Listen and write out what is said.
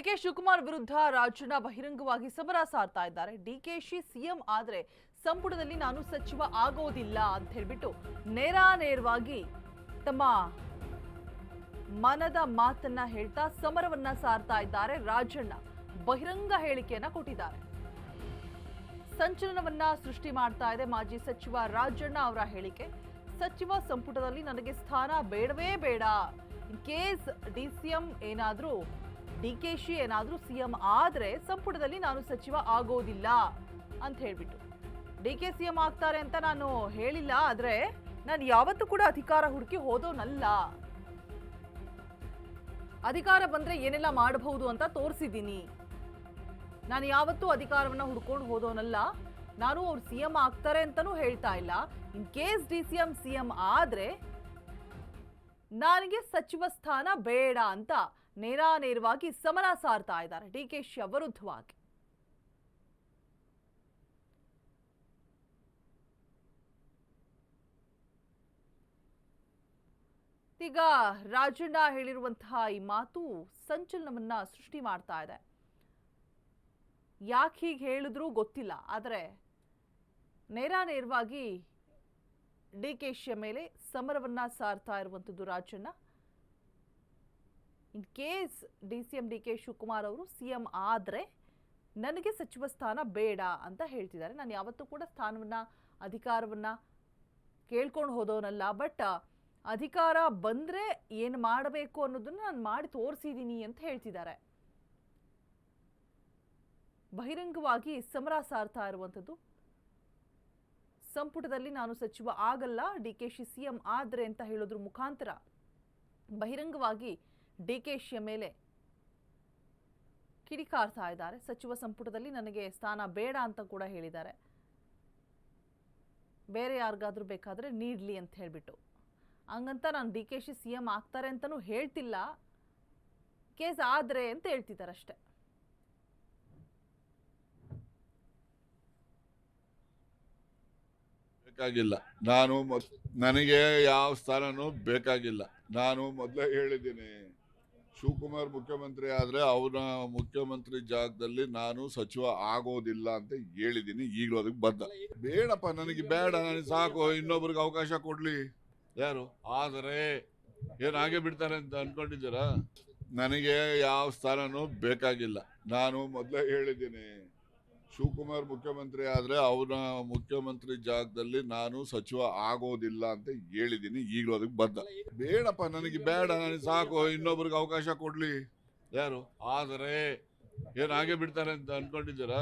DK Shivakumar ವಿರುದ್ಧ ರಾಜಣ್ಣ ಬಹಿರಂಗವಾಗಿ ಸಮರ ಸಾರ್ತಾ ಇದ್ದಾರೆ. ಡಿಕೆಶಿ ಸಿಎಂ ಆದ್ರೆ ಸಂಪುಟದಲ್ಲಿ ನಾನು ಸಚಿವ ಆಗೋದಿಲ್ಲ ಅಂತ ಹೇಳ್ಬಿಟ್ಟು ನೇರವಾಗಿ ತಮ್ಮ ಮನದ ಮಾತನ್ನ ಹೇಳ್ತಾ ಸಮರವನ್ನ ಸಾರ್ತಾ ಇದ್ದಾರೆ. ರಾಜಣ್ಣ ಬಹಿರಂಗ ಹೇಳಿಕೆಯನ್ನ ಕೊಟ್ಟಿದ್ದಾರೆ. ಸಂಚಲನವನ್ನ ಸೃಷ್ಟಿ ಮಾಡ್ತಾ ಇದೆ ಮಾಜಿ ಸಚಿವ ರಾಜಣ್ಣ ಅವರ ಹೇಳಿಕೆ. ಸಚಿವ ಸಂಪುಟದಲ್ಲಿ ನನಗೆ ಸ್ಥಾನ ಬೇಡವೇ ಬೇಡ. ಇನ್ ಕೇಸ್ ಡಿಸಿಎಂ ಏನಾದ್ರೂ ಡಿಕೆಶಿ ಏನಾದ್ರೂ ಸಿಎಂ ಆದ್ರೆ ಸಂಪುಟದಲ್ಲಿ ನಾನು ಸಚಿವ ಆಗೋದಿಲ್ಲ ಅಂತ ಹೇಳ್ಬಿಟ್ಟು ಡಿಕೆ ಸಿಎಂ ಆಗ್ತಾರೆ ಅಂತ ನಾನು ಹೇಳಿಲ್ಲ. ಆದ್ರೆ ನಾನು ಯಾವತ್ತೂ ಕೂಡ ಅಧಿಕಾರ ಹುಡುಕಿ ಹೋದೋನಲ್ಲ. ಅಧಿಕಾರ ಬಂದ್ರೆ ಏನೆಲ್ಲ ಮಾಡಬಹುದು ಅಂತ ತೋರಿಸಿದ್ದೀನಿ. ನಾನು ಯಾವತ್ತೂ ಅಧಿಕಾರವನ್ನ ಹುಡ್ಕೊಂಡು ಹೋದೋನಲ್ಲ. ನಾನು ಅವ್ರು ಸಿಎಂ ಆಗ್ತಾರೆ ಅಂತಾನೂ ಹೇಳ್ತಾ ಇಲ್ಲ. ಇನ್ ಕೇಸ್ ಡಿಸಿಎಂ ಸಿಎಂ ಆದ್ರೆ ನನಗೆ ಸಚಿವ ಸ್ಥಾನ ಬೇಡ ಅಂತ ನೇರವಾಗಿ ಸಮರ ಸಾರ್ತಾ ಇದ್ದಾರೆ ಡಿಕೆಶಿ ವಿರುದ್ಧವಾಗಿ. ಈಗ ರಾಜಣ್ಣ ಹೇಳಿರುವಂತಹ ಈ ಮಾತು ಸಂಚಲನವನ್ನ ಸೃಷ್ಟಿ ಮಾಡ್ತಾ ಇದೆ. ಯಾಕೆ ಹೀಗೆ ಹೇಳಿದ್ರೂ ಗೊತ್ತಿಲ್ಲ. ಆದರೆ ನೇರವಾಗಿ ಡಿಕೆಶಿಯ ಮೇಲೆ ಸಮರವನ್ನ ಸಾರ್ತಾ ಇರುವಂಥದ್ದು Rajanna. In case DCM DK Shivakumar ಅವರು ಸಿಎಂ ಆದ್ರೆ ನನಗೆ ಸಚಿವ ಸ್ಥಾನ ಬೇಡ ಅಂತ ಹೇಳ್ತಿದ್ದಾರೆ. ನಾನು ಯಾವತ್ತೂ ಕೂಡ ಸ್ಥಾನವನ್ನ ಅಧಿಕಾರವನ್ನ ಕೇಳ್ಕೊಂಡು ಹೋದವನಲ್ಲ. ಬಟ್ ಅಧಿಕಾರ ಬಂದ್ರೆ ಏನು ಮಾಡಬೇಕು ಅನ್ನೋದನ್ನ ನಾನು ಮಾಡಿ ತೋರಿಸಿದ್ದೀನಿ ಅಂತ ಹೇಳ್ತಿದ್ದಾರೆ. ಬಹಿರಂಗವಾಗಿ ಸಮರ ಸಾರ್ತಾ ಇರುವಂಥದ್ದು. ಸಂಪುಟದಲ್ಲಿ ನಾನು ಸಚಿವ ಆಗಲ್ಲ, ಡಿಕೆಶಿ ಸಿಎಂ ಆದ್ರೆ ಅಂತ ಹೇಳೋದ್ರ ಮುಖಾಂತರ ಬಹಿರಂಗವಾಗಿ ಡಿಕೆಶಿಯ ಮೇಲೆ ಕಿಡಿಕಾರ್ತಾ ಇದ್ದಾರೆ. ಸಚಿವ ಸಂಪುಟದಲ್ಲಿ ನನಗೆ ಸ್ಥಾನ ಬೇಡ ಅಂತ ಕೂಡ ಹೇಳಿದ್ದಾರೆ. ಬೇರೆ ಯಾರಿಗಾದ್ರೂ ಬೇಕಾದ್ರೆ ನೀಡ್ಲಿ ಅಂತ ಹೇಳ್ಬಿಟ್ಟು. ಹಂಗಂತ ನಾನು ಡಿಕೆಶಿ ಸಿಎಂ ಆಗ್ತಾರೆ ಅಂತಾನೂ ಹೇಳ್ತಿಲ್ಲ. ಕೇಸ್ ಆದ್ರೆ ಅಂತ ಹೇಳ್ತಿದ್ದಾರೆ ಅಷ್ಟೇ. ಬೇಕಾಗಿಲ್ಲ. ನನಗೆ ಯಾವ ಸ್ಥಾನನೂ ಬೇಕಾಗಿಲ್ಲ. ನಾನು ಮೊದಲೇ ಹೇಳಿದ್ದೀನಿ, ಶಿವಕುಮಾರ್ ಮುಖ್ಯಮಂತ್ರಿ ಆದ್ರೆ ಅವನ ಮುಖ್ಯಮಂತ್ರಿ ಜಾಗದಲ್ಲಿ ನಾನು ಸಚಿವ ಆಗೋದಿಲ್ಲ ಅಂತ ಹೇಳಿದ್ದೀನಿ. ಈಗಲೂ ಅದಕ್ಕೆ ಬದ್ಧ. ಬೇಡಪ್ಪ, ನನಗೆ ಬೇಡ, ನನಗೆ ಸಾಕು, ಇನ್ನೊಬ್ರಿಗೆ ಅವಕಾಶ ಕೊಡ್ಲಿ. ಯಾರು ಆದರೆ ಏನ್ ಹಾಗೆ ಬಿಡ್ತಾರೆ ಅಂತ ಅನ್ಕೊಂಡಿದ್ದೀರಾ? ನನಗೆ ಯಾವ ಸ್ಥಾನನೂ ಬೇಕಾಗಿಲ್ಲ. ನಾನು ಮೊದಲೇ ಹೇಳಿದ್ದೀನಿ, ಶಿವಕುಮಾರ್ ಮುಖ್ಯಮಂತ್ರಿ ಆದ್ರೆ ಅವನ ಮುಖ್ಯಮಂತ್ರಿ ಜಾಗದಲ್ಲಿ ನಾನು ಸಚಿವ ಆಗೋದಿಲ್ಲ ಅಂತ ಹೇಳಿದ್ದೀನಿ. ಈಗಲೂ ಅದಕ್ಕೆ ಬದ್ಧ. ಬೇಡಪ್ಪ, ನನಗೆ ಬೇಡ, ನನಗೆ ಸಾಕು, ಇನ್ನೊಬ್ರಿಗೆ ಅವಕಾಶ ಕೊಡ್ಲಿ. ಯಾರು ಆದರೆ ಏನ್ ಹಾಗೆ ಬಿಡ್ತಾರೆ ಅಂತ ಅನ್ಕೊಂಡಿದ್ದೀರಾ?